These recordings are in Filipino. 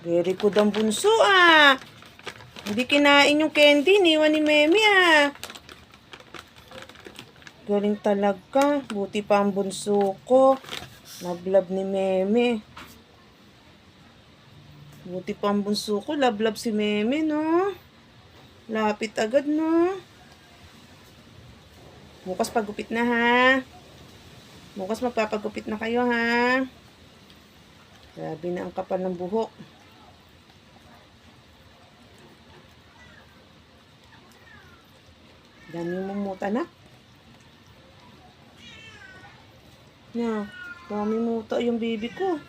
Very good ang bunso ah. Hindi kinain yung candy. Iniwan ni Meme ah. Galing talaga. Buti pa ang bunso ko. Love ni Meme. Buti pa ang bunso ko. Love si Meme, no? Lapit agad, no? Bukas pagupit na, ha? Bukas magpapagupit na kayo, ha? Grabe na ang kapal ng buhok. Dami mumuta na. Dami muta yung baby ko.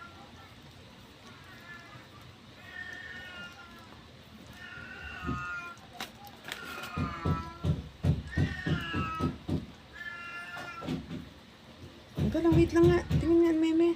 Wait lang nga. Tingnan nga, Meme.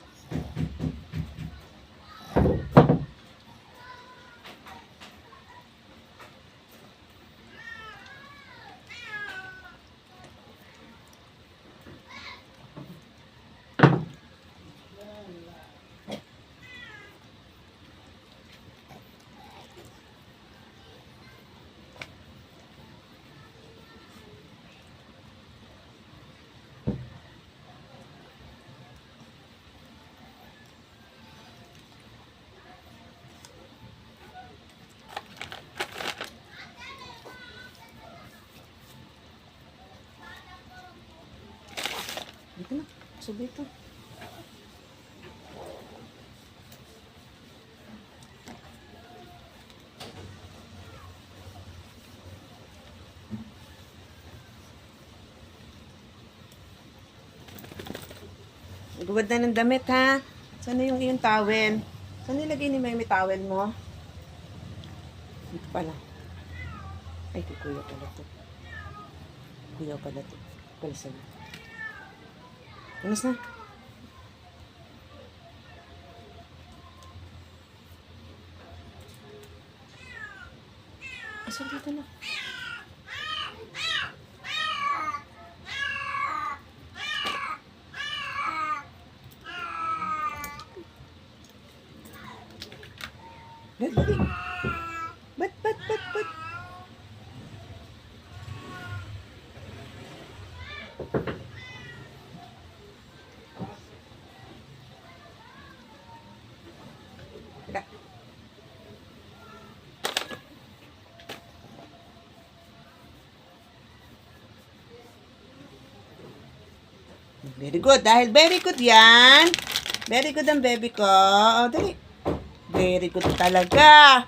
Dito na. Sabi ito. Nagubad na ng damit, ha? Sana yung iyong towel? Saan nilagay ni Meme towel mo? Dito pala. Ay, kay kuya pala to. Kuya pala to. Pala sa'yo. Anas na. Asal dito na. Bat. Very good. Dahil very good yan. Very good ang baby ko. O, dali. Very good talaga.